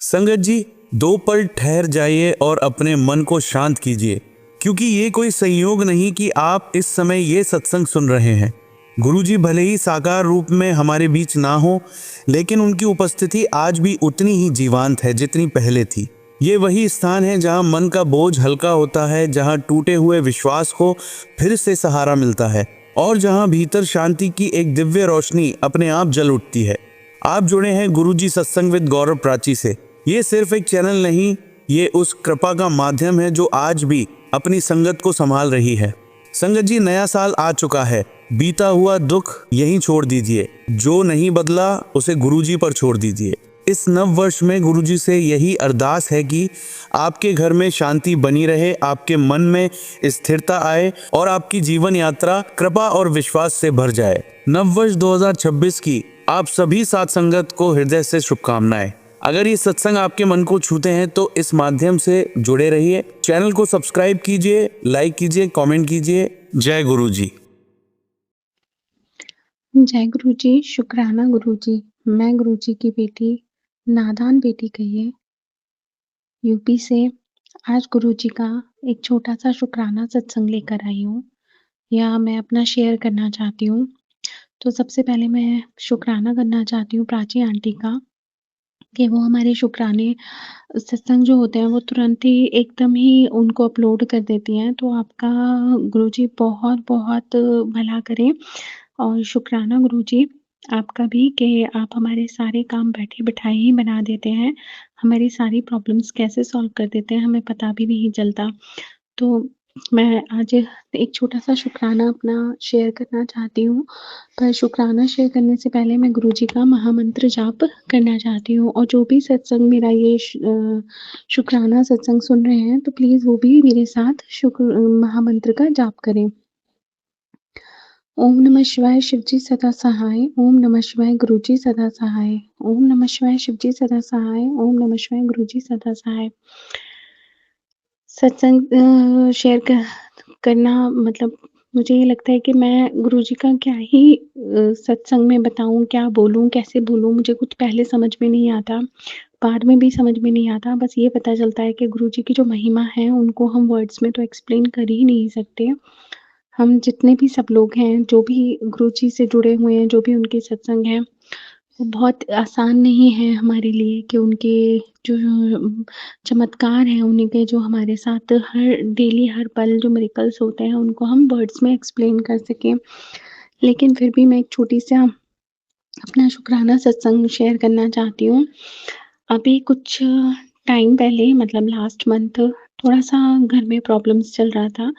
संगत जी, 2 पल ठहर जाइए और अपने मन को शांत कीजिए, क्योंकि ये कोई संयोग नहीं कि आप इस समय ये सत्संग सुन रहे हैं। गुरुजी भले ही साकार रूप में हमारे बीच ना हो, लेकिन उनकी उपस्थिति आज भी उतनी ही जीवंत है जितनी पहले थी। ये वही स्थान है जहाँ मन का बोझ हल्का होता है, जहाँ टूटे हुए विश्वास को फिर से सहारा मिलता है और जहाँ भीतर शांति की एक दिव्य रोशनी अपने आप जल उठती है। आप जुड़े हैं गुरुजी सत्संग विद गौरव प्राची से। ये सिर्फ एक चैनल नहीं, ये उस कृपा का माध्यम है जो आज भी अपनी संगत को संभाल रही है। संगत जी, नया साल आ चुका है। बीता हुआ दुख यहीं छोड़ दीजिए, जो नहीं बदला उसे गुरुजी पर छोड़ दीजिए। इस नव वर्ष में गुरुजी से यही अरदास है कि आपके घर में शांति बनी रहे, आपके मन में स्थिरता आए और आपकी जीवन यात्रा कृपा और विश्वास से भर जाए। नव वर्ष 2026 की आप सभी साथ संगत को हृदय से शुभकामनाएं। अगर ये सत्संग आपके मन को छूते हैं तो इस माध्यम से जुड़े रहिए। चैनल को सब्सक्राइब कीजिए, लाइक कीजिए, कमेंट कीजिए। जय गुरुजी। जय गुरुजी, शुक्राना गुरुजी। मैं गुरुजी की बेटी, नादान बेटी कहिए, यूपी से आज गुरुजी का एक छोटा-सा शुक्राना सत्संग लेकर आई हूँ, या मैं अपना शेयर करना चाहती हूँ। तो सबसे पहले मैं शुक्राना करना चाहती हूँ प्राची आंटी का, कि वो हमारे शुक्राने सत्संग जो होते हैं वो तुरंत ही एकदम ही उनको अपलोड कर देती हैं। तो आपका गुरुजी बहुत-बहुत भला करें। और शुक्राना गुरुजी आपका भी कि आप हमारे सारे काम बैठे-बिठाए ही बना देते हैं। हमारी सारी प्रॉब्लम्स कैसे सॉल्व कर देते हैं हमें पता भी नहीं चलता। तो मैं आज एक छोटा-सा शुक्राना अपना शेयर करना चाहती हूँ। पर शुक्राना शेयर करने से पहले मैं गुरुजी का महामंत्र जाप करना चाहती हूँ, और जो भी सत्संग मेरा ये शुक्राना सत्संग सुन रहे हैं तो प्लीज़ वो भी मेरे साथ महामंत्र का जाप करें। ओम नमः शिवाय शिवजी सदा सहाय, ओम नमः शिवाय गुरुजी सदा सहाय, ओम नमः शिवाय शिवजी सदा सहाय, ओम नमः शिवाय गुरुजी सदा सहाय। सत्संग शेयर करना मतलब मुझे ये लगता है कि मैं गुरुजी का क्या ही सत्संग में बताऊँ, क्या बोलूँ, कैसे बोलूँ, मुझे कुछ पहले समझ में नहीं आता, बाद में भी समझ में नहीं आता। बस ये पता चलता है कि गुरुजी की जो महिमा है, उनको हम वर्ड्स में तो एक्सप्लेन कर ही नहीं सकते। हम जितने भी सब लोग हैं, जो भी गुरुजी से जुड़े हुए हैं, जो भी उनके सत्संग हैं, वो बहुत आसान नहीं है हमारे लिए कि उनके जो चमत्कार हैं, उनके जो हमारे साथ हर डेली हर पल जो मिरेकल्स होते हैं, उनको हम वर्ड्स में एक्सप्लेन कर सकें। लेकिन फिर भी मैं एक छोटी-सा अपना शुक्राना सत्संग शेयर करना चाहती हूँ। अभी कुछ टाइम पहले मतलब लास्ट मंथ थोड़ा-सा घर में प्रॉब्लम्स चल रहा था।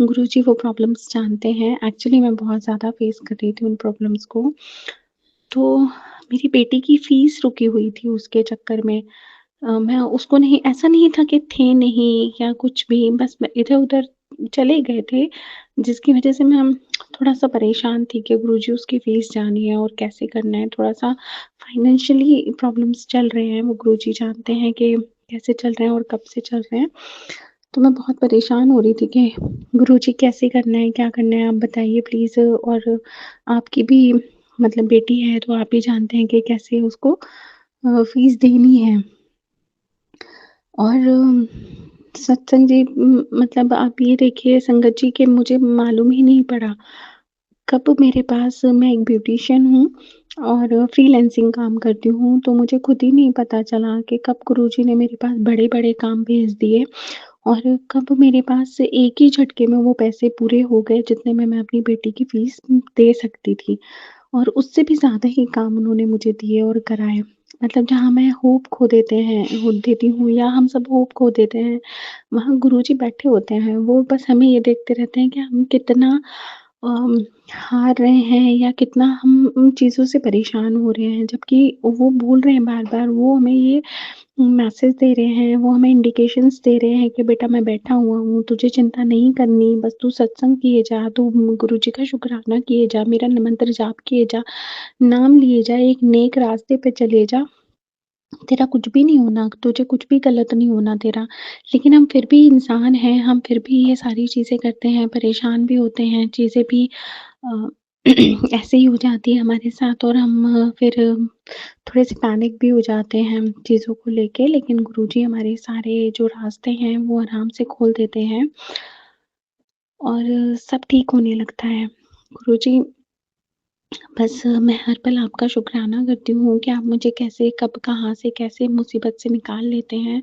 गुरुजी वो प्रॉब्लम्स जानते हैं। एक्चुअली मैं बहुत ज़्यादा फेस कर रही थी उन प्रॉब्लम्स को। तो मेरी बेटी की फ़ीस रुकी हुई थी उसके चक्कर में। मैं उसको नहीं, ऐसा नहीं था कि थे नहीं या कुछ भी, बस इधर-उधर चले गए थे, जिसकी वज़ह से मैं थोड़ा-सा परेशान थी कि गुरुजी उसकी फ़ीस जानी है और कैसे करना है। थोड़ा-सा फाइनेंशियली प्रॉब्लम्स चल रहे हैं, वो गुरुजी जानते हैं कि कैसे चल रहे हैं और कब से चल रहे हैं। तो मैं बहुत परेशान हो रही थी कि गुरुजी कैसे करना है, क्या करना है, आप बताइए प्लीज़। और आपकी भी मतलब बेटी है तो आप भी जानते हैं कि कैसे उसको फ़ीस देनी है। और सत्संग जी मतलब आप ये देखिए संगत जी कि मुझे मालूम ही नहीं पड़ा कब मेरे पास, मैं एक ब्यूटीशियन हूँ और फ्रीलांसिंग काम करती हूँ, तो मुझे खुद ही नहीं पता चला कि कब गुरुजी ने मेरे पास बड़े-बड़े काम भेज दिए और कब मेरे पास एक ही झटके में वो पैसे पूरे हो गए जितने में मैं अपनी बेटी की फ़ीस दे सकती थी। और उससे भी ज़्यादा ही काम उन्होंने मुझे दिए और कराए। मतलब जहाँ मैं होप खो देती हूँ या हम सब होप खो देते हैं, वहाँ गुरुजी बैठे होते हैं। वो बस हमें ये देखते रहते हैं कि हम कितना अम, हार रहे हैं या कितना हम उन चीज़ों से परेशान हो रहे हैं। जबकि वो बोल रहे हैं बार-बार, वो हमें ये मैसेज दे रहे हैं, वो हमें इंडिकेशंस दे रहे हैं कि बेटा मैं बैठा हुआ हूँ, तुझे चिंता नहीं करनी, बस तू सत्संग किए जा, तू गुरुजी का शुकराना किए जा, मेरा मंत्र जाप किए जा, नाम लिए जा, एक नेक रास्ते पे चले जा, तेरा कुछ भी नहीं होना, तुझे कुछ भी गलत नहीं होना तेरा। लेकिन हम फिर भी इंसान हैं, हम फिर भी ये सारी चीज़ें करते हैं, परेशान भी होते हैं, चीज़ें भी अ ऐसे ही हो जाती है हमारे साथ और हम फिर थोड़े से पैनिक भी हो जाते हैं चीज़ों को लेके। लेकिन गुरुजी हमारे सारे जो रास्ते हैं वो आराम से खोल देते हैं और सब ठीक होने लगता है। गुरुजी बस मैं हर पल आपका शुक्राना करती हूँ कि आप मुझे कैसे, कब, कहाँ से, कैसे मुसीबत से निकाल लेते हैं,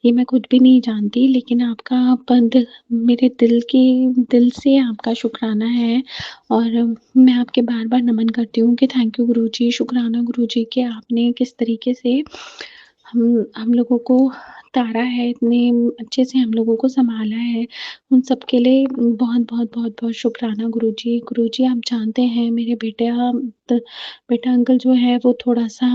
ये मैं खुद भी नहीं जानती। लेकिन आपका पद मेरे दिल से आपका शुक्राना है और मैं आपके बार-बार नमन करती हूँ कि थैंक यू गुरुजी, शुक्राना गुरुजी कि आपने किस तरीके से हम लोगों को तारा है, इतने अच्छे से हम लोगों को सँभाला है। उन सब के लिए बहुत-बहुत शुक्राना गुरुजी। गुरुजी आप जानते हैं मेरे बेटा अंकल जो है वो थोड़ा-सा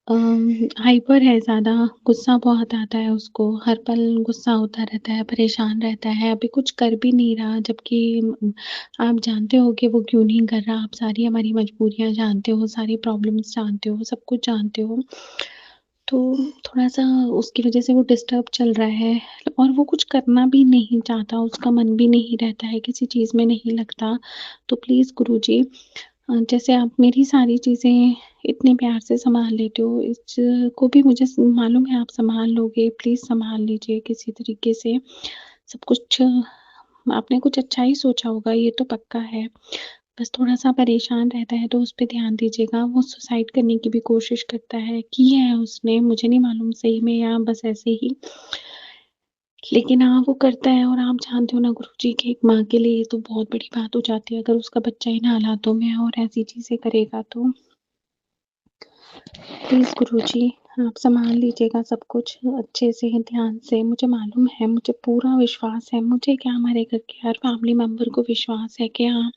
हाइपर है ज़्यादा, गुस्सा बहुत आता है उसको, हर पल गुस्सा होता रहता है, परेशान रहता है, अभी कुछ कर भी नहीं रहा जबकि आप जानते हो कि वो क्यों नहीं कर रहा, आप सारी हमारी मजबूरियाँ जानते हो, सारी प्रॉब्लम्स जानते हो, सब कुछ जानते हो। तो थोड़ा-सा उसकी वज़ह से वो डिस्टर्ब चल रहा है और वो कुछ करना भी नहीं चाहता, उसका मन भी नहीं रहता है, किसी चीज़ में नहीं लगता। तो प्लीज़ गुरुजी जैसे आप मेरी सारी चीज़ें इतने प्यार से सँभाल लेते हो, इस को भी मुझे मालूम है आप सँभाल लोगे, प्लीज़ सँभाल लीजिए किसी तरीके से। सब कुछ आपने कुछ अच्छा ही सोचा होगा, ये तो पक्का है। बस थोड़ा-सा परेशान रहता है तो उस पे ध्यान दीजिएगा। वो सुसाइड करने की भी कोशिश करता है, की है उसने, मुझे नहीं मालूम सही में या बस ऐसे ही। लेकिन हाँ, वो करता है और आप जानते हो ना गुरुजी कि एक माँ के लिए ये तो बहुत बड़ी बात हो जाती है, अगर उसका बच्चा इन हालातों में है और ऐसी चीज़ें करेगा तो। प्लीज़ गुरुजी आप सँभाल लीजिएगा सब कुछ अच्छे से, ध्यान से। मुझे मालूम है, मुझे पूरा विश्वास है, मुझे क्या हमारे घर के हर फैमिली मेंबर को विश्वास है कि हाँ,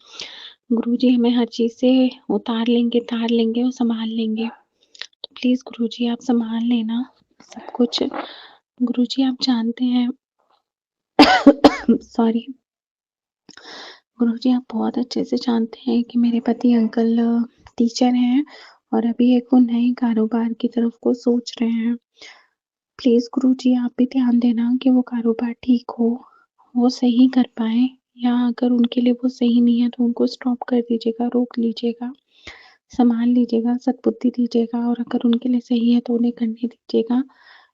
गुरुजी हमें हर चीज़ से उतार लेंगे, तार लेंगे और सँभाल लेंगे। तो प्लीज़ गुरुजी आप सँभाल लेना सब कुछ। गुरुजी आप जानते हैं सॉरी गुरुजी आप बहुत अच्छे से जानते हैं कि मेरे पति अंकल टीचर हैं और अभी एक वो नए कारोबार की तरफ को सोच रहे हैं। प्लीज़ गुरुजी आप भी ध्यान देना कि वो कारोबार ठीक हो, वो सही कर पाएँ या अगर उनके लिए वो सही नहीं है तो उनको स्टॉप कर दीजिएगा, रोक लीजिएगा, सँभाल लीजिएगा, सद्बुद्धि दीजिएगा और अगर उनके लिए सही है तो उन्हें करने दीजिएगा।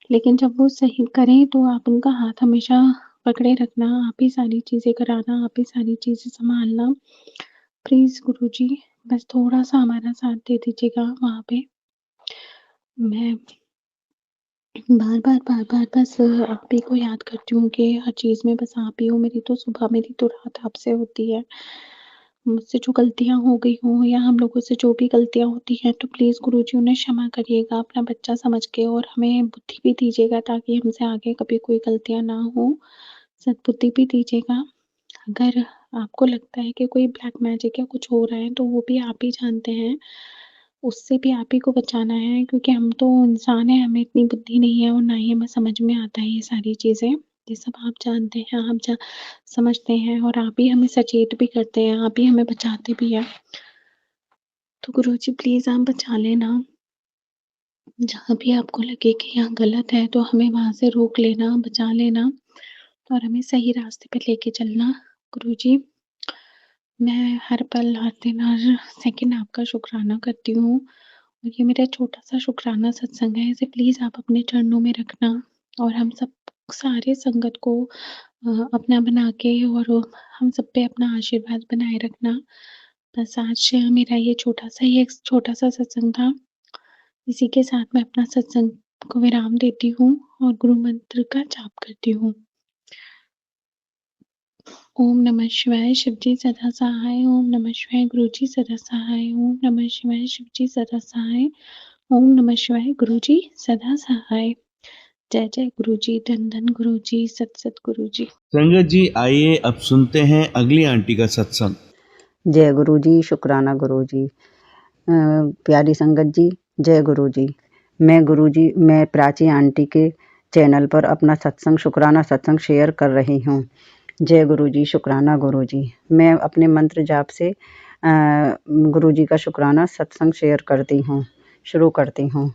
लेकिन जब वो सही करें तो आप उनका हाथ हमेशा पकड़े रखना, आप ही सारी चीज़ें कराना, आप ही सारी चीज़ें सँभालना। प्लीज़ गुरुजी बस थोड़ा-सा हमारा साथ दे दीजिएगा वहाँ पे। मैं बार-बार बस आप ही को याद करती हूँ कि हर चीज़ में बस आप ही हो, मेरी तो सुबह, मेरी तो रात आपसे होती है। मुझसे जो गलतियाँ हो गई हों या हम लोगों से जो भी गलतियाँ होती हैं, तो प्लीज़ गुरुजी उन्हें क्षमा करिएगा अपना बच्चा समझ के और हमें बुद्धि भी दीजिएगा ताकि हमसे आगे कभी कोई गलतियाँ ना हो। सद्बुद्धि भी दीजिएगा। अगर आपको लगता है कि कोई ब्लैक मैजिक या कुछ हो रहा है, तो वो भी आप ही जानते हैं। उससे भी आप ही को बचाना है क्योंकि हम तो इंसान हैं, हमें इतनी बुद्धि नहीं है और ना ही हमें समझ में आता है ये सारी चीज़ें। ये सब आप जानते हैं, आप समझते हैं और आप ही हमें सचेत भी करते हैं, आप ही हमें बचाते भी हैं। तो गुरुजी प्लीज़ आप बचा लेना। जहाँ भी आपको लगे कि यहाँ गलत है, तो हमें वहाँ से रोक लेना, बचा लेना और हमें सही रास्ते पे लेके चलना। गुरुजी मैं हर पल, हर दिन, हर सेकंड आपका शुक्राना करती हूँ और ये मेरा छोटा-सा शुक्राना सत्संग है, इसे प्लीज़ आप अपने चरणों में रखना और हम सब सारे संगत को अपना बना के और हम सब पे अपना आशीर्वाद बनाए रखना। बस आज मेरा ये छोटा-सा सत्संग था। इसी के साथ मैं अपना सत्संग को विराम देती हूँ और गुरु मंत्र का जाप करती हूँ। ओम नमः शिवाय शिवजी सदा सहाय, ओम नमः शिवाय गुरुजी सदा सहाय, ओम नमः शिवाय शिवजी सदा सहाय, ओम नमः शिवाय गुरुजी सदा सहाय। जय जय गुरुजी, धन धन गुरुजी, सत सत गुरुजी। संगत जी आइए अब सुनते हैं अगली आंटी का सत्संग। जय गुरु जी, शुक्राना गुरु जी। प्यारी संगत जी, जय गुरु जी। मैं प्राची आंटी के चैनल पर अपना शुक्राना सत्संग शेयर कर रही हूँ। जय गुरु जी, शुक्राना गुरु जी। मैं अपने मंत्र जाप से गुरु जी का शुक्राना सत्संग शेयर करती हूँ, शुरू करती हूँ।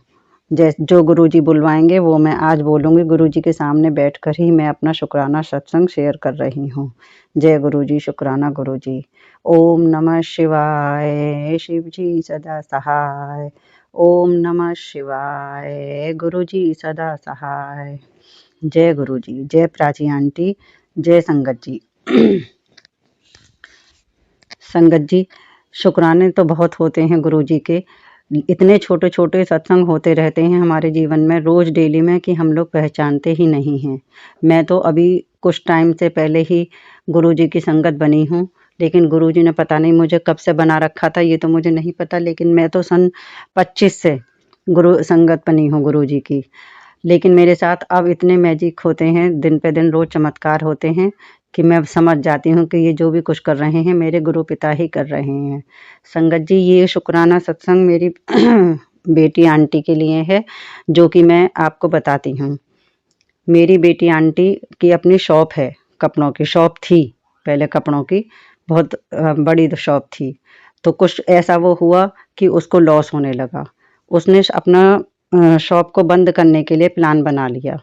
जो गुरुजी बुलवाएंगे वो मैं आज बोलूँगी। गुरुजी के सामने बैठकर ही मैं अपना शुक्राना सत्संग शेयर कर रही हूँ। जय गुरुजी, शुक्राना गुरुजी। ओम नमः शिवाय, शिव जी सदा सहाय। ओम नमः शिवाय, गुरुजी सदा सहाय। जय गुरुजी, जय प्राची आंटी, जय संगत जी। संगत जी, शुक्राने तो बहुत होते हैं गुरुजी के। इतने छोटे छोटे सत्संग होते रहते हैं हमारे जीवन में रोज डेली में कि हम लोग पहचानते ही नहीं हैं। मैं तो अभी कुछ टाइम से पहले ही गुरुजी की संगत बनी हूँ, लेकिन गुरुजी ने पता नहीं मुझे कब से बना रखा था, ये तो मुझे नहीं पता। लेकिन मैं तो सन 25 से गुरु संगत बनी हूँ गुरुजी की। लेकिन मेरे साथ अब इतने मैजिक होते हैं, दिन पे दिन रोज चमत्कार होते हैं कि मैं समझ जाती हूँ कि ये जो भी कुछ कर रहे हैं मेरे गुरु पिता ही कर रहे हैं। संगत जी, ये शुक्राना सत्संग मेरी बेटी आंटी के लिए है, जो कि मैं आपको बताती हूँ। मेरी बेटी आंटी की अपनी शॉप है, कपड़ों की शॉप थी पहले, कपड़ों की बहुत बड़ी शॉप थी। तो कुछ ऐसा वो हुआ कि उसको लॉस होने लगा। उसने अपना शॉप को बंद करने के लिए प्लान बना लिया।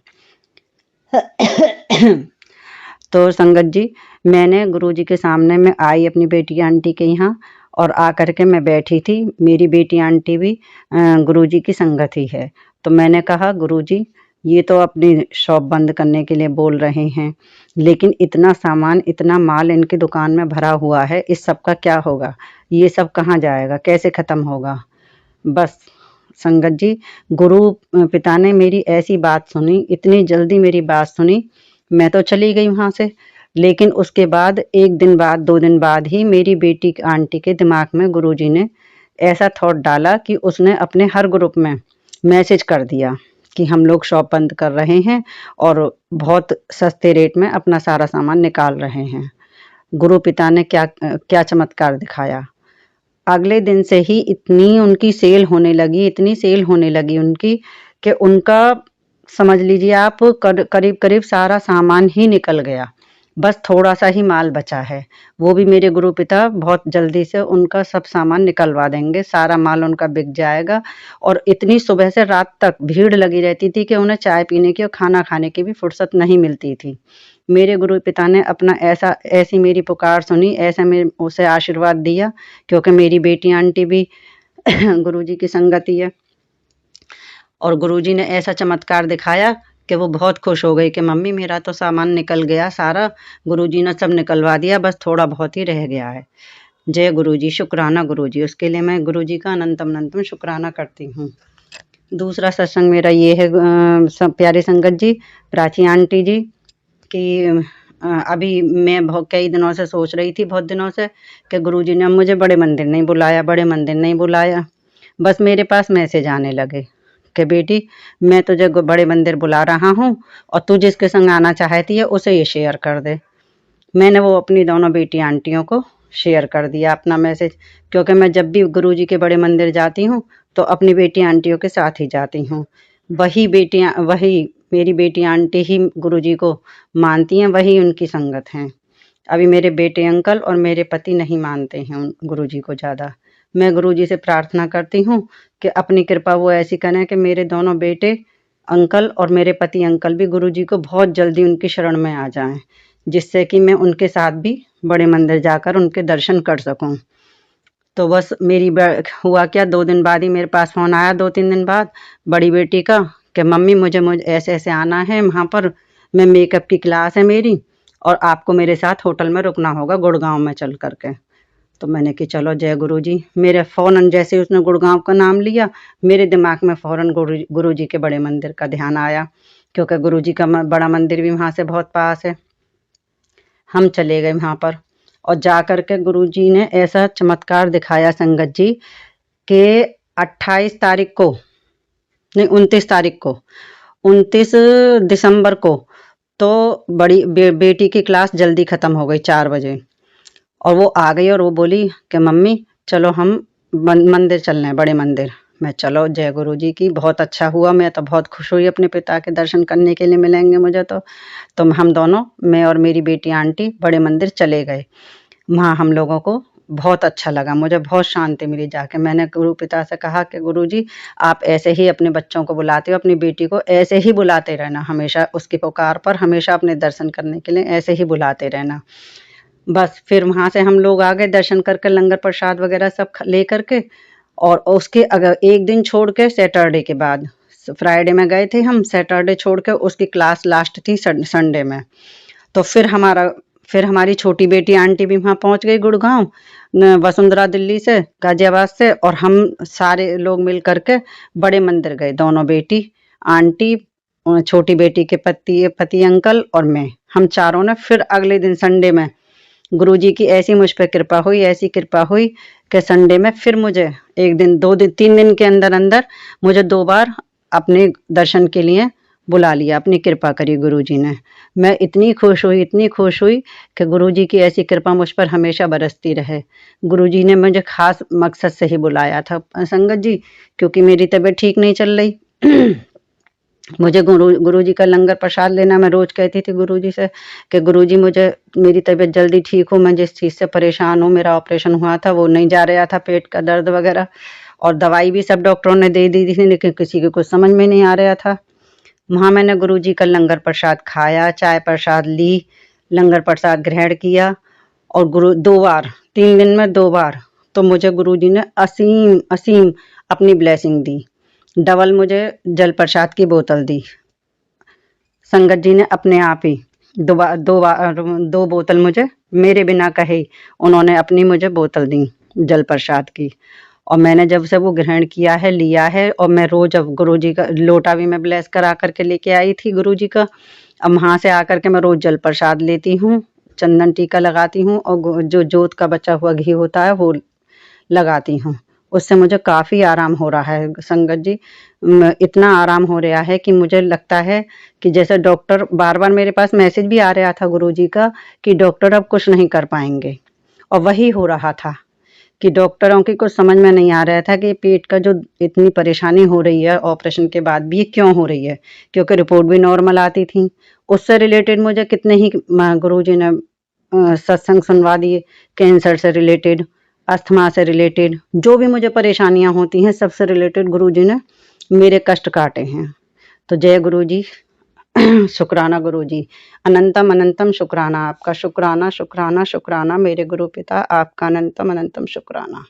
तो संगत जी, मैंने गुरुजी के सामने में आई अपनी बेटी आंटी के यहाँ, और आकर के मैं बैठी थी। मेरी बेटी आंटी भी गुरुजी की संगत ही है। तो मैंने कहा, गुरुजी ये तो अपनी शॉप बंद करने के लिए बोल रहे हैं, लेकिन इतना सामान, इतना माल इनकी दुकान में भरा हुआ है, इस सब का क्या होगा? ये सब कहाँ जाएगा? कैसे खत्म होगा? बस संगत जी, गुरु पिता ने मेरी ऐसी बात सुनी, इतनी जल्दी मेरी बात सुनी, मैं तो चली गई वहां से। लेकिन उसके बाद 1 दिन बाद, 2 दिन बाद ही मेरी बेटी आंटी के दिमाग में गुरुजी ने ऐसा थॉट डाला कि उसने अपने हर ग्रुप में मैसेज कर दिया कि हम लोग शॉप बंद कर रहे हैं और बहुत सस्ते रेट में अपना सारा सामान निकाल रहे हैं। गुरु पिता ने क्या क्या चमत्कार दिखाया। अगले दिन से ही इतनी उनकी सेल होने लगी, इतनी सेल होने लगी उनकी, कि उनका समझ लीजिए आप करीब करीब सारा सामान ही निकल गया। बस थोड़ा सा ही माल बचा है, वो भी मेरे गुरु पिता बहुत जल्दी से उनका सब सामान निकलवा देंगे, सारा माल उनका बिक जाएगा। और इतनी सुबह से रात तक भीड़ लगी रहती थी कि उन्हें चाय पीने की और खाना खाने की भी फुर्सत नहीं मिलती थी। मेरे गुरु पिता ने अपना ऐसी मेरी पुकार सुनी, ऐसा मेरे उसे आशीर्वाद दिया, क्योंकि मेरी बेटी आंटी भी गुरुजी की संगति है। और गुरुजी ने ऐसा चमत्कार दिखाया कि वो बहुत खुश हो गई कि मम्मी मेरा तो सामान निकल गया सारा, गुरुजी ने सब निकलवा दिया, बस थोड़ा बहुत ही रह गया है। जय गुरुजी, शुक्राना गुरुजी। उसके लिए मैं गुरुजी का अनंतम अनंतम शुक्राना करती हूँ। दूसरा सत्संग मेरा ये है प्यारे संगत जी, प्राची आंटी जी, कि अभी मैं बहुत कई दिनों से सोच रही थी, बहुत दिनों से, कि गुरुजी ने मुझे बड़े मंदिर नहीं बुलाया, बड़े मंदिर नहीं बुलाया। बस मेरे पास मैसेज आने लगे कि बेटी मैं तुझे बड़े मंदिर बुला रहा हूँ और तू जिसके संग आना चाहती है उसे ये शेयर कर दे। मैंने वो अपनी दोनों बेटी आंटियों को शेयर कर दिया अपना मैसेज, क्योंकि मैं जब भी गुरुजी के बड़े मंदिर जाती हूँ तो अपनी बेटी आंटियों के साथ ही जाती हूँ। वही मेरी बेटी आंटी ही गुरुजी को मानती हैं, वही उनकी संगत हैं। अभी मेरे बेटे अंकल और मेरे पति नहीं मानते हैं गुरुजी को ज़्यादा। मैं गुरुजी से प्रार्थना करती हूँ कि अपनी कृपा वो ऐसी करें कि मेरे दोनों बेटे अंकल और मेरे पति अंकल भी गुरुजी को बहुत जल्दी उनकी शरण में आ जाएं, जिससे कि मैं उनके साथ भी बड़े मंदिर जाकर उनके दर्शन कर सकूं। तो बस हुआ क्या, 2 दिन बाद ही मेरे पास फ़ोन आया, 2-3 दिन बाद, बड़ी बेटी का, कि मम्मी मुझे ऐसे ऐसे आना है वहाँ पर, मैं मेकअप की क्लास है मेरी और आपको मेरे साथ होटल में रुकना होगा गुड़गांव में चल करके। तो मैंने कि चलो जय गुरुजी। मेरे फ़ौरन जैसे उसने गुड़गांव का नाम लिया, मेरे दिमाग में फ़ौरन गुरुजी के बड़े मंदिर का ध्यान आया, क्योंकि गुरुजी का बड़ा मंदिर भी वहाँ से बहुत पास है। हम चले गए वहाँ पर और जा कर के गुरुजी ने ऐसा चमत्कार दिखाया संगत जी कि 28 तारीख को नहीं 29 तारीख को 29 दिसंबर को तो बड़ी बेटी की क्लास जल्दी ख़त्म हो गई 4 बजे, और वो आ गई और वो बोली कि मम्मी चलो हम मंदिर चल रहे हैं, बड़े मंदिर। मैं चलो जय गुरुजी की, बहुत अच्छा हुआ, मैं तो बहुत खुश हुई, अपने पिता के दर्शन करने के लिए मिलेंगे मुझे तो हम दोनों, मैं और मेरी बेटी आंटी बड़े मंदिर चले गए। वहाँ हम लोगों को बहुत अच्छा लगा, मुझे बहुत शांति मिली जाके। मैंने गुरु पिता से कहा कि गुरुजी आप ऐसे ही अपने बच्चों को बुलाते हो, अपनी बेटी को ऐसे ही बुलाते रहना, हमेशा उसकी पुकार पर हमेशा अपने दर्शन करने के लिए ऐसे ही बुलाते रहना। बस फिर वहाँ से हम लोग आ गए दर्शन करके, लंगर प्रसाद वगैरह सब ले करके। और उसके अगर एक दिन छोड़ के सैटरडे के बाद, फ्राइडे में गए थे हम, सैटरडे छोड़ के उसकी क्लास लास्ट थी संडे में। तो फिर हमारी छोटी बेटी आंटी भी वहाँ पहुँच गई गुड़गांव, वसुंधरा दिल्ली से, गाजियाबाद से, और हम सारे लोग मिल करके बड़े मंदिर गए, दोनों बेटी, आंटी, छोटी बेटी के पति अंकल और मैं, हम चारों ने। फिर अगले दिन संडे में गुरुजी की ऐसी मुझ पर कृपा हुई, ऐसी कृपा हुई कि संडे में फिर मुझे एक दिन, 2 दिन, 3 दिन के अंदर अंदर मुझे 2 बार अपने दर्शन के लिए बुला लिया, अपनी कृपा करी गुरुजी ने। मैं इतनी खुश हुई कि गुरुजी की ऐसी कृपा मुझ पर हमेशा बरसती रहे। गुरुजी ने मुझे खास मकसद से ही बुलाया था संगत जी, क्योंकि मेरी तबीयत ठीक नहीं चल रही। मुझे गुरुजी का लंगर प्रसाद लेना, मैं रोज कहती थी गुरुजी से कि गुरुजी मुझे मेरी तबीयत जल्दी ठीक हो, मैं जिस चीज़ से परेशान हूँ, मेरा ऑपरेशन हुआ था वो नहीं जा रहा था, पेट का दर्द वगैरह, और दवाई भी सब डॉक्टरों ने दे दी थी, लेकिन किसी को कुछ समझ में नहीं आ रहा था। वहाँ मैंने गुरुजी का लंगर प्रसाद खाया, चाय प्रसाद ली, लंगर प्रसाद ग्रहण किया, और 2 बार, 3 दिन में 2 बार तो मुझे गुरुजी ने असीम असीम अपनी ब्लेसिंग दी। डबल मुझे जल प्रसाद की बोतल दी। संगत जी ने अपने आप ही 2 बोतल मुझे मेरे बिना कहे उन्होंने अपनी मुझे बोतल दी जल प्रसाद की। और मैंने जब से वो ग्रहण किया है, लिया है, और मैं रोज अब गुरुजी का लोटा भी मैं ब्लेस करा करके लेके आई थी गुरुजी का। अब वहाँ से आकर के मैं रोज जल प्रसाद लेती हूँ, चंदन टीका लगाती हूँ, और जो जोत का बचा हुआ घी होता है वो लगाती हूँ। उससे मुझे काफ़ी आराम हो रहा है संगत जी। इतना आराम हो रहा है कि मुझे लगता है कि जैसे डॉक्टर, बार-बार मेरे पास मैसेज भी आ रहा था गुरुजी का कि डॉक्टर अब कुछ नहीं कर पाएँगे। और वही हो रहा था कि डॉक्टरों की कुछ समझ में नहीं आ रहा था कि पेट का जो इतनी परेशानी हो रही है ऑपरेशन के बाद भी, ये क्यों हो रही है, क्योंकि रिपोर्ट भी नॉर्मल आती थी। उससे रिलेटेड मुझे कितने ही गुरुजी ने सत्संग सुनवा दिए, कैंसर से रिलेटेड, अस्थमा से रिलेटेड, जो भी मुझे परेशानियां होती हैं सबसे रिलेटेड गुरुजी ने मेरे कष्ट काटे हैं। तो जय गुरुजी। शुक्राना गुरुजी, अनंतम अनंतम शुक्राना आपका, शुक्राना शुक्राना शुक्राना मेरे गुरु पिता आपका, अनंतम अनंतम शुक्राना।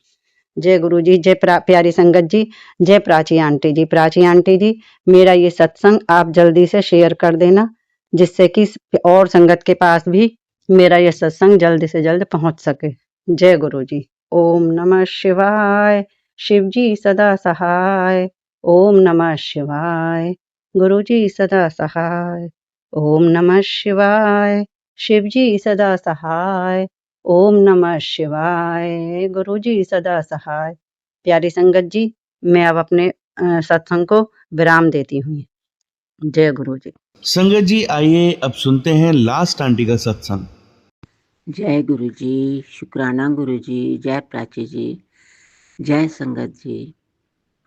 जय गुरुजी, जय प्यारी संगत जी, जय प्राची आंटी जी। प्राची आंटी जी, मेरा ये सत्संग आप जल्दी से शेयर कर देना, जिससे कि और संगत के पास भी मेरा ये सत्संग जल्द से जल्द पहुंच सके। जय गुरुजी। ओम नमः शिवाय। शिव जी सदा सहाय। ओम नमः शिवाय। गुरुजी सदा सहाय। ओम नमः शिवाय। शिव जी सदा सहाय। ओम नमः शिवाय। गुरुजी सदा सहाय। प्यारी संगत जी, मैं अब अपने सत्संग को विराम देती हूँ। जय गुरुजी। संगत जी, आइए अब सुनते हैं लास्ट आंटी का सत्संग। जय गुरुजी, शुक्राना गुरुजी, जय प्राची जी, जय संगत जी।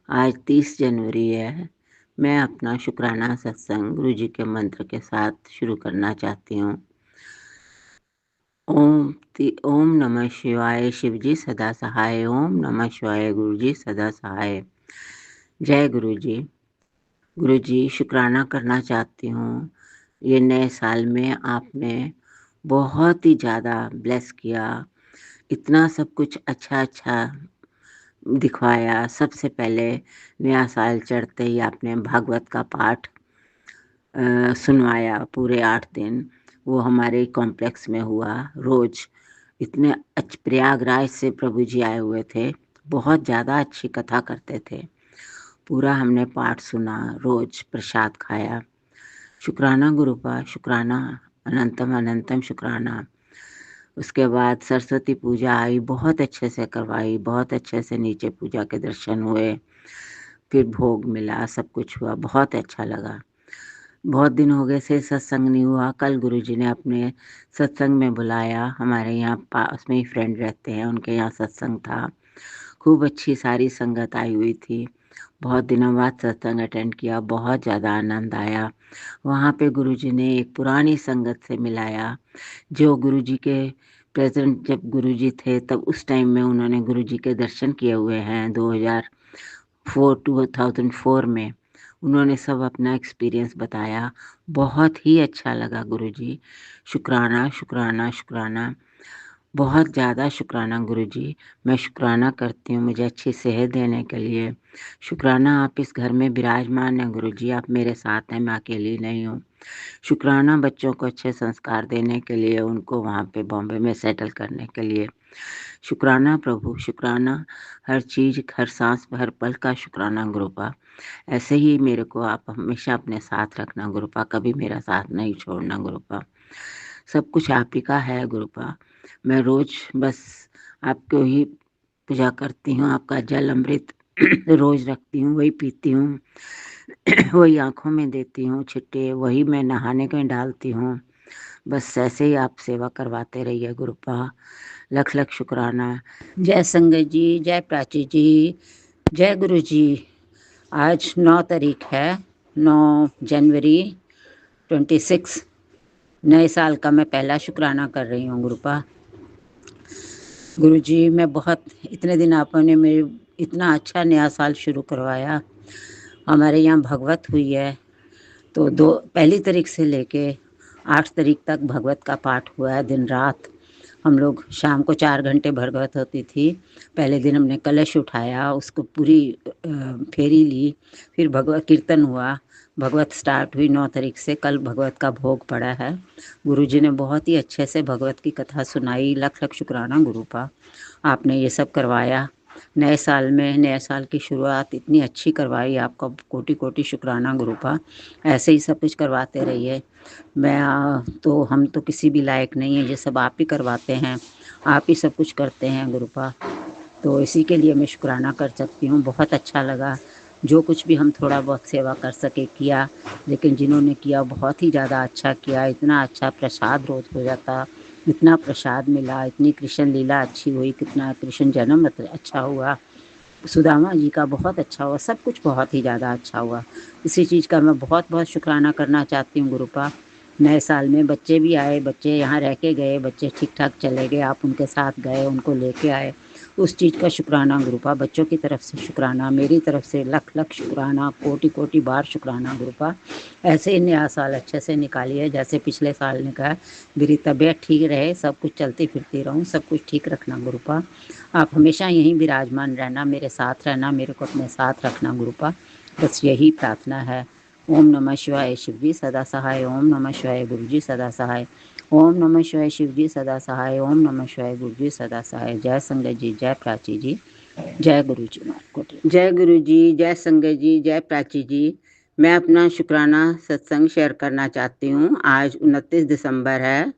आज 30 जनवरी है। मैं अपना शुक्राना सत्संग गुरुजी के मंत्र के साथ शुरू करना चाहती हूँ। ओम नमः शिवाय। शिवजी सदा सहाय। ओम नमः शिवाय। गुरुजी सदा सहाय। जय गुरुजी। गुरुजी, शुक्राना करना चाहती हूँ। ये नए साल में आपने बहुत ही ज़्यादा ब्लेस किया, इतना सब कुछ अच्छा दिखवाया। सबसे पहले नया साल चढ़ते ही आपने भागवत का पाठ सुनवाया पूरे 8 दिन। वो हमारे कॉम्प्लेक्स में हुआ रोज। इतने प्रयागराज से प्रभु जी आए हुए थे, बहुत ज़्यादा अच्छी कथा करते थे। पूरा हमने पाठ सुना, रोज प्रसाद खाया। शुक्राना गुरु का, शुक्राना, अनंतम अनंतम शुक्राना। उसके बाद सरस्वती पूजा आई, बहुत अच्छे से करवाई, बहुत अच्छे से नीचे पूजा के दर्शन हुए, फिर भोग मिला, सब कुछ हुआ, बहुत अच्छा लगा। बहुत दिन हो गए से सत्संग नहीं हुआ। कल गुरुजी ने अपने सत्संग में बुलाया। हमारे यहाँ पास में ही फ्रेंड रहते हैं, उनके यहाँ सत्संग था। खूब अच्छी सारी संगत आई हुई थी। बहुत दिनों बाद सत्संग अटेंड किया, बहुत ज़्यादा आनंद आया। वहाँ पे गुरुजी ने एक पुरानी संगत से मिलाया, जो गुरुजी के प्रेजेंट जब गुरुजी थे तब उस टाइम में उन्होंने गुरुजी के दर्शन किए हुए हैं 2004 में। उन्होंने सब अपना एक्सपीरियंस बताया, बहुत ही अच्छा लगा गुरुजी। शुक्राना शुक्राना शुक्राना, बहुत ज़्यादा शुक्राना गुरुजी। मैं शुक्राना करती हूँ मुझे अच्छी सेहत देने के लिए। शुक्राना आप इस घर में विराजमान हैं गुरुजी, आप मेरे साथ हैं, मैं अकेली नहीं हूँ। शुक्राना बच्चों को अच्छे संस्कार देने के लिए, उनको वहाँ पे बॉम्बे में सेटल करने के लिए। शुक्राना प्रभु, शुक्राना हर चीज़, हर सांस, हर पल का शुक्राना गुरुपा। ऐसे ही मेरे को आप हमेशा अपने साथ रखना गुरुपा, कभी मेरा साथ नहीं छोड़ना गुरुपा। सब कुछ आप ही का है गुरुपा। मैं रोज बस आपको ही पूजा करती हूँ, आपका जल अमृत रोज रखती हूँ, वही पीती हूँ, वही आँखों में देती हूँ छिट्टे, वही मैं नहाने के डालती हूँ। बस ऐसे ही आप सेवा करवाते रहिए गुरुपा। लख लख शुक्राना। जय संगत जी, जय प्राची जी, जय गुरु जी। आज 9 तारीख है, 9 जनवरी 26, नए साल का मैं पहला शुक्राना कर रही हूँ गुरुपा। गुरुजी मैं बहुत, इतने दिन आपने मेरे इतना अच्छा नया साल शुरू करवाया। हमारे यहाँ भगवत हुई है, तो पहली तारीख से लेके 8 तारीख तक भगवत का पाठ हुआ है दिन रात। हम लोग शाम को 4 घंटे भगवत होती थी। पहले दिन हमने कलश उठाया, उसको पूरी फेरी ली, फिर भगवत कीर्तन हुआ। भगवत स्टार्ट हुई 9 तारीख से, कल भगवत का भोग पड़ा है। गुरुजी ने बहुत ही अच्छे से भगवत की कथा सुनाई। लख लख शुक्राना गुरुपा, आपने ये सब करवाया। नए साल में, नए साल की शुरुआत इतनी अच्छी करवाई, आपका कोटि कोटि शुक्राना गुरुपा। ऐसे ही सब कुछ करवाते रहिए। तो हम तो किसी भी लायक नहीं है, ये सब आप ही करवाते हैं, आप ही सब कुछ करते हैं गुरुपा। तो इसी के लिए मैं शुक्राना कर सकती हूँ। बहुत अच्छा लगा, जो कुछ भी हम थोड़ा बहुत सेवा कर सके किया, लेकिन जिन्होंने किया बहुत ही ज़्यादा अच्छा किया। इतना अच्छा प्रसाद रोज हो जाता, इतना प्रसाद मिला, इतनी कृष्ण लीला अच्छी हुई, कितना कृष्ण जन्म अच्छा हुआ, सुदामा जी का बहुत अच्छा हुआ, सब कुछ बहुत ही ज़्यादा अच्छा हुआ। इसी चीज़ का मैं बहुत बहुत शुक्राना करना चाहती हूँ गुरुपा। नए साल में बच्चे भी आए, बच्चे यहाँ रह के गए, बच्चे ठीक ठाक चले गए, आप उनके साथ गए, उनको लेके आए, उस चीज़ का शुक्राना गुरुपा। बच्चों की तरफ से शुक्राना, मेरी तरफ से लख लख शुक्राना, कोटि कोटि बार शुक्राना गुरुपा। ऐसे ही नया साल अच्छे से निकालिए, जैसे पिछले साल निकाल। मेरी तबीयत ठीक रहे, सब कुछ चलती फिरती रहूँ, सब कुछ ठीक रखना गुरुपा। आप हमेशा यहीं विराजमान रहना, मेरे साथ रहना, मेरे को अपने साथ रखना गुरुपा। बस यही प्रार्थना है। ओम नमः शिवाय शिवजी सदा सहाय, ओम नमः शिवाय गुरुजी सदा सहाय, ओम नमः शिवाय शिवजी सदा सहाय, ओम नमः शिवाय गुरुजी सदा सहाय। जय संगत जी, जय प्राची जी, जय गुरु जी। जय गुरु जी, जय संगत जी, जय प्राची जी। मैं अपना शुक्राना सत्संग शेयर करना चाहती हूँ। आज 29 दिसंबर है,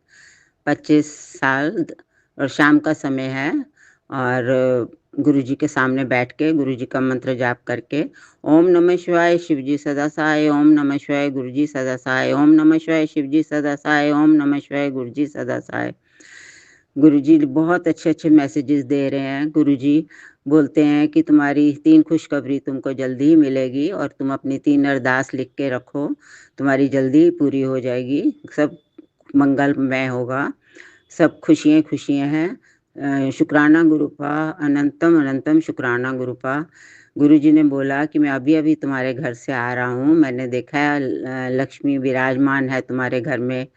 25 साल और शाम का समय है, और गुरुजी के सामने बैठ के गुरुजी का मंत्र जाप करके ओम नमः शिवाय शिवजी सदा सहाय, ओम नमः शिवाय गुरुजी सदा सहाय, ओम नमः शिवाय शिवजी सदा सहाय, ओम नमः शिवाय गुरुजी सदा सहाय। गुरुजी बहुत अच्छे अच्छे मैसेजेस दे रहे हैं। गुरुजी बोलते हैं कि तुम्हारी 3 खुशखबरी तुमको जल्दी ही मिलेगी, और तुम अपनी 3 अरदास लिख के रखो, तुम्हारी जल्दी ही पूरी हो जाएगी, सब मंगलमय होगा, सब खुशियाँ खुशियाँ हैं। शुक्राना गुरुपा, अनंतम अनंतम शुक्राना गुरुपा। गुरुजी ने बोला कि मैं अभी अभी तुम्हारे घर से आ रहा हूँ, मैंने देखा है लक्ष्मी विराजमान है तुम्हारे घर में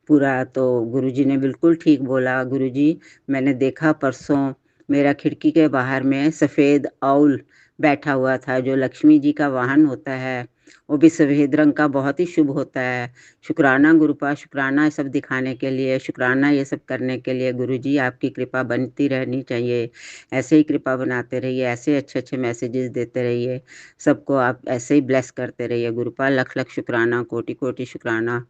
पूरा। तो गुरुजी ने बिल्कुल ठीक बोला। गुरुजी मैंने देखा परसों मेरा खिड़की के बाहर में सफ़ेद औल बैठा हुआ था, जो लक्ष्मी जी का वाहन होता है, वो भी सफ़ेद रंग का, बहुत ही शुभ होता है। शुक्राना गुरुपा, शुक्राना सब दिखाने के लिए, शुक्राना ये सब करने के लिए। गुरुजी आपकी कृपा बनती रहनी चाहिए, ऐसे ही कृपा बनाते रहिए, ऐसे अच्छे अच्छे मैसेजेस देते रहिए, सबको आप ऐसे ही ब्लेस करते रहिए गुरुपा। लख लख शुक्राना, कोटि कोटि शुक्राना।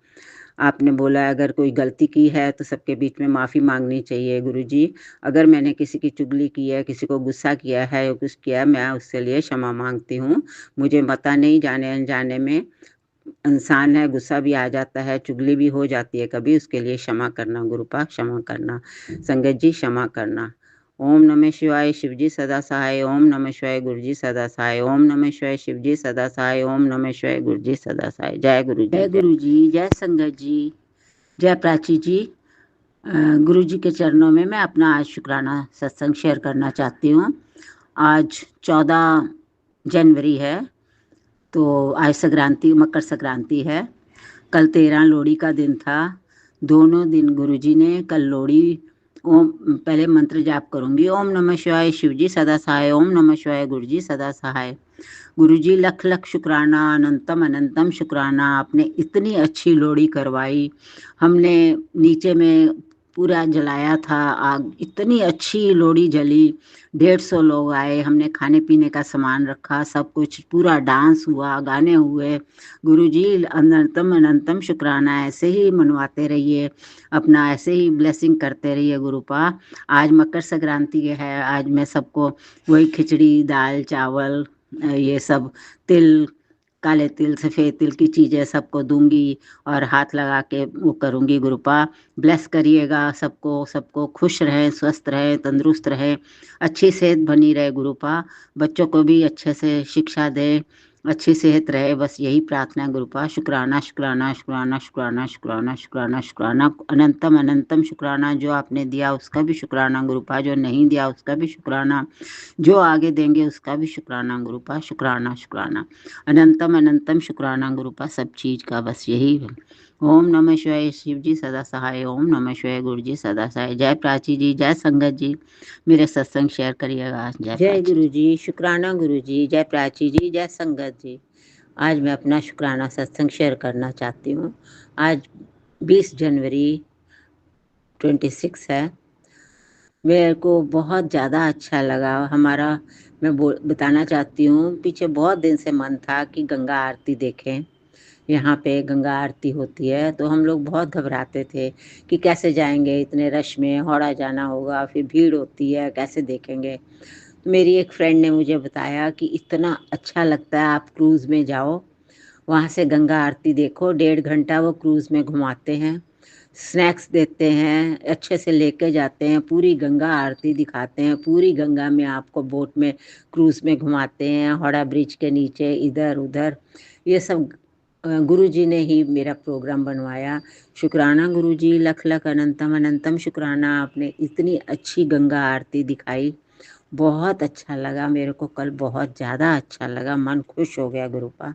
आपने बोला अगर कोई गलती की है तो सबके बीच में माफ़ी मांगनी चाहिए गुरुजी। अगर मैंने किसी की चुगली की है, किसी को गुस्सा किया है या कुछ किया है, मैं उसके लिए क्षमा मांगती हूँ। मुझे पता नहीं, जाने अनजाने में इंसान है, गुस्सा भी आ जाता है, चुगली भी हो जाती है कभी, उसके लिए क्षमा करना गुरुपा, क्षमा करना। संगत जी क्षमा करना। ओम नमः शिवाय शिवजी सदा सहाय, ओम नमः शिवाय गुरुजी सदा सहाय, ओम नमः शिवाय शिवजी सदा सहाय, ओम नमः शिवाय गुरुजी सदा सहाय। जय गुरु जी, जय गुरु जी, जय संगत जी, जय प्राची जी। गुरु जी के चरणों में मैं अपना आज शुक्राना सत्संग शेयर करना चाहती हूँ। आज 14 जनवरी है, तो आज संक्रांति, मकर संक्रांति है। कल 13 लोहड़ी का दिन था। दोनों दिन गुरु जी ने, कल लोहड़ी, ओम, पहले मंत्र जाप करूँगी, ओम नमः शिवाय शिव जी सदा सहाय, ओम नमः शिवाय गुरु जी सदा सहाय। गुरु जी लख लख शुक्राना, अनंतम अनंतम शुक्राना, आपने इतनी अच्छी लोहड़ी करवाई। हमने नीचे में पूरा जलाया था आग, इतनी अच्छी लोहड़ी जली। 150 लोग आए, हमने खाने पीने का सामान रखा, सब कुछ, पूरा डांस हुआ, गाने हुए। गुरु जी अनंतम अनंतम शुक्राना, ऐसे ही मनवाते रहिए, अपना ऐसे ही ब्लेसिंग करते रहिए गुरुपा। आज मकर संक्रांति है, आज मैं सबको वही खिचड़ी, दाल, चावल, ये सब तिल, काले तिल, सफ़ेद तिल की चीज़ें सबको दूंगी और हाथ लगा के वो करूँगी। गुरुपा ब्लेस करिएगा सबको, सबको खुश रहें, स्वस्थ रहें, तंदुरुस्त रहें, अच्छी सेहत बनी रहे गुरुपा। बच्चों को भी अच्छे से शिक्षा दें, अच्छी सेहत रहे, बस यही प्रार्थना है गुरुपा। शुक्राना शुक्राना शुक्राना शुक्राना शुक्राना शुक्राना शुक्राना, अनंतम अनंतम शुक्राना। जो आपने दिया उसका भी शुक्राना गुरुपा, जो नहीं दिया उसका भी शुक्राना, जो आगे देंगे उसका भी शुक्राना गुरुपा। शुक्राना शुक्राना, अनंतम अनंतम शुक्राना गुरुपा, सब चीज़ का बस यही है। ओम नमः शिवाय शिव जी सदा सहाय, ओम नमः शिवाय गुरु जी सदा सहाय। जय प्राची जी, जय संगत जी, मेरे सत्संग शेयर करिएगा। जय गुरु जी, शुक्राना गुरु जी, जय प्राची जी, जय संगत जी। आज मैं अपना शुक्राना सत्संग शेयर करना चाहती हूँ। आज 20 जनवरी 26 है। मेरे को बहुत ज़्यादा अच्छा लगा हमारा। मैं बताना चाहती हूँ, पीछे बहुत दिन से मन था कि गंगा आरती देखें। यहाँ पे गंगा आरती होती है, तो हम लोग बहुत घबराते थे कि कैसे जाएंगे, इतने रश में, हौड़ा जाना होगा, फिर भीड़ होती है, कैसे देखेंगे। तो मेरी एक फ्रेंड ने मुझे बताया कि इतना अच्छा लगता है, आप क्रूज़ में जाओ, वहाँ से गंगा आरती देखो। 1.5 घंटा वो क्रूज़ में घुमाते हैं, स्नैक्स देते हैं, अच्छे से लेके जाते हैं, पूरी गंगा आरती दिखाते हैं, पूरी गंगा में आपको बोट में, क्रूज़ में घुमाते हैं, हावड़ा ब्रिज के नीचे, इधर उधर। ये सब गुरु जी ने ही मेरा प्रोग्राम बनवाया। शुक्राना गुरु जी, लख लख अनंतम अनंतम शुक्राना, आपने इतनी अच्छी गंगा आरती दिखाई। बहुत अच्छा लगा मेरे को, कल बहुत ज़्यादा अच्छा लगा, मन खुश हो गया गुरुपा।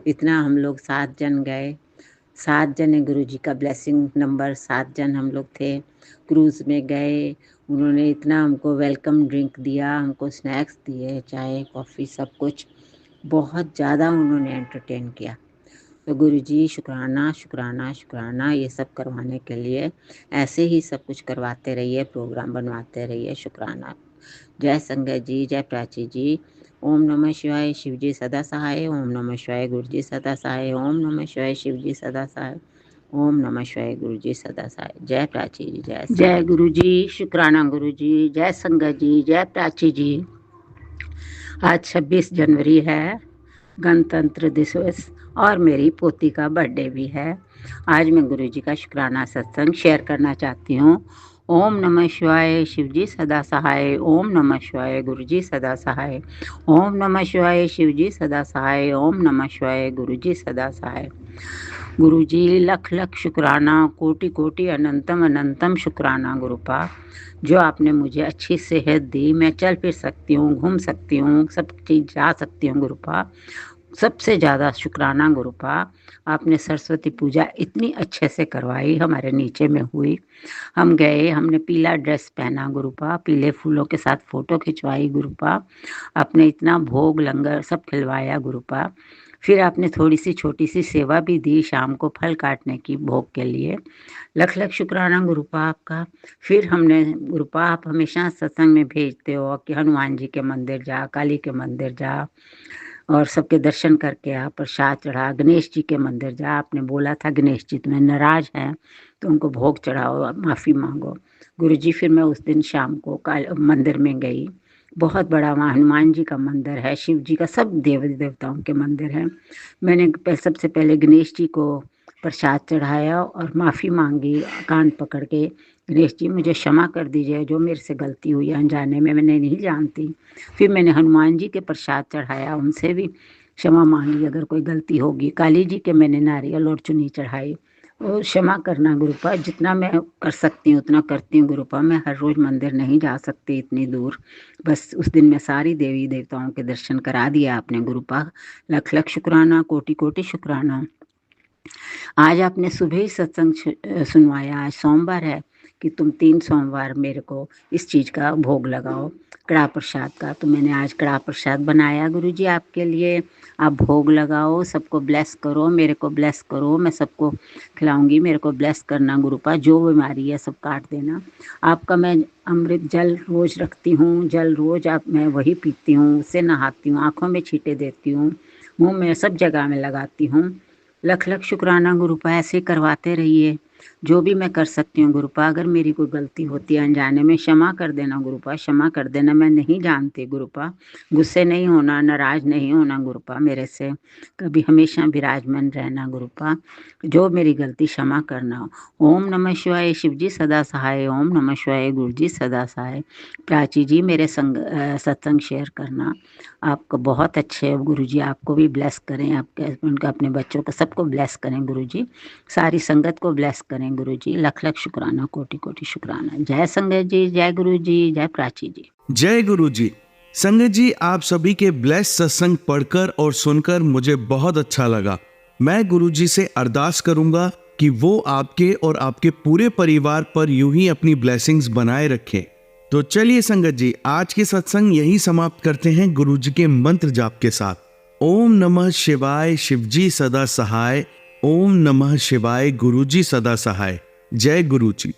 इतना हम लोग 7 जन गए, 7 जने गुरु जी का ब्लेसिंग नंबर, 7 जन हम लोग थे, क्रूज़ में गए। उन्होंने इतना हमको वेलकम ड्रिंक दिया, हमको स्नैक्स दिए, चाय कॉफ़ी सब कुछ, बहुत ज़्यादा उन्होंने एंटरटेन किया। तो गुरु जी शुक्राना शुक्राना शुक्राना, ये सब करवाने के लिए। ऐसे ही सब कुछ करवाते रहिए, प्रोग्राम बनवाते रहिए। शुक्राना। जय संगत जी, जय प्राची जी। ओम नमः शिवाय शिव जी सदा सहाय, ओम नमः शिवाय गुरु जी सदा सहाय, ओम नमः शिवाय शिव जी सदा सहाय, ओम नमः शिवाय गुरु जी सदा सहाय। जय प्राची जी, जय गुरु जी, शुक्राना गुरु जी, जय संगत जी, जय प्राची जी। आज 26 जनवरी है, गणतंत्र दिवस, और मेरी पोती का बर्थडे भी है। आज मैं गुरु जी का शुक्राना सत्संग शेयर करना चाहती हूँ। ओम नमः शिवाय शिव जी सदा सहाय, ओम नमः शिवाय गुरु जी सदा सहाय, ओम नमः शिवाय शिव जी सदा सहाय, ओम नमः शिवाय गुरु जी सदा सहाय। गुरु जी लख लख शुक्राना, कोटि कोटि अनंतम अनंतम शुक्राना गुरुपा। जो आपने मुझे अच्छी सेहत दी, मैं चल फिर सकती हूँ, घूम सकती हूँ, सब चीज़ जा सकती हूँ गुरुपा। सबसे ज़्यादा शुक्राना गुरुपा, आपने सरस्वती पूजा इतनी अच्छे से करवाई, हमारे नीचे में हुई। हम गए, हमने पीला ड्रेस पहना गुरुपा, पीले फूलों के साथ फ़ोटो खिंचवाई गुरुपा। आपने इतना भोग लंगर सब खिलवाया गुरुपा। फिर आपने थोड़ी सी छोटी सी सेवा भी दी शाम को, फल काटने की भोग के लिए। लख लख शुक्राना गुरुपा आपका। फिर हमने गुरुपा, आप हमेशा सत्संग में भेजते हो कि हनुमान जी के मंदिर जा, काली के मंदिर जा, और सबके दर्शन करके आ, प्रसाद चढ़ा, गणेश जी के मंदिर जा। आपने बोला था गणेश जी तुम्हें नाराज हैं तो उनको भोग चढ़ाओ, माफ़ी मांगो। गुरु जी, फिर मैं उस दिन शाम को मंदिर में गई। बहुत बड़ा वहाँ हनुमान जी का मंदिर है, शिव जी का, सब देवी देवताओं के मंदिर हैं। मैंने सबसे पहले गणेश जी को प्रसाद चढ़ाया और माफ़ी मांगी, कान पकड़ के, गणेश जी मुझे क्षमा कर दीजिए, जो मेरे से गलती हुई अनजाने में, मैंने नहीं जानती। फिर मैंने हनुमान जी के प्रसाद चढ़ाया, उनसे भी क्षमा मांगी अगर कोई गलती होगी। काली जी के मैंने नारियल और चुनी चढ़ाई, और क्षमा करना गुरुपा, जितना मैं कर सकती हूँ उतना करती हूँ गुरुपा। मैं हर रोज़ मंदिर नहीं जा सकती इतनी दूर, बस उस दिन मैं सारी देवी देवताओं के दर्शन करा दिया आपने गुरुपा। लख लख शुक्राना, कोटि कोटि शुक्राना। आज आपने सुबह ही सत्संग सुनवाया। आज सोमवार है कि तुम 3 सोमवार मेरे को इस चीज़ का भोग लगाओ, कड़ा प्रसाद का। तो मैंने आज कड़ा प्रसाद बनाया गुरुजी आपके लिए। आप भोग लगाओ, सबको ब्लेस करो, मेरे को ब्लेस करो, मैं सबको खिलाऊंगी, मेरे को ब्लेस करना गुरुपा। जो बीमारी है सब काट देना। आपका मैं अमृत जल रोज़ रखती हूँ, जल रोज़ आप मैं वही पीती हूँ, उससे नहाती हूँ, आँखों में छींटे देती हूँ, मुँह में सब जगह में लगाती हूँ। लख लख शुक्राना गुरुपा, ऐसे करवाते रहिए। जो भी मैं कर सकती हूँ गुरुपा, अगर मेरी कोई गलती होती है अनजाने में, क्षमा कर देना गुरुपा, क्षमा कर देना। मैं नहीं जानती गुरुपा। गुस्से नहीं होना, नाराज नहीं होना गुरुपा मेरे से, कभी हमेशा विराजमान रहना गुरुपा। जो मेरी गलती क्षमा करना। ओम नमः शिवाय, शिव जी सदा सहाय। ओम नमः शिवाय, गुरु जी सदा सहाय। प्राची जी मेरे सत्संग शेयर करना। आपको बहुत अच्छे गुरु जी, आपको भी ब्लेस करें, आपके हस्बैंड का, अपने बच्चों का, सबको ब्लेस करें गुरु जी। सारी संगत को ब्लेस करें गुरु जी। लख लख शुक्राना, कोटि कोटि शुक्राना। जय संगत जी, जय गुरु जी, जय प्राची जी। जय गुरु जी। संगत जी, आप सभी के ब्लेस सत्संग पढ़कर और सुनकर मुझे बहुत अच्छा लगा। मैं गुरु जी से अरदास करूंगा कि वो आपके और आपके पूरे परिवार पर यूं ही अपनी ब्लेसिंग्स बनाए रखें। तो चलिए संगत जी, आज के सत्संग यही समाप्त करते हैं गुरु जी के मंत्र जाप के साथ। ओम नमः शिवाय, शिव जी सदा सहाय। ओम नमः शिवाय, गुरु जी सदा सहाय। जय गुरु जी।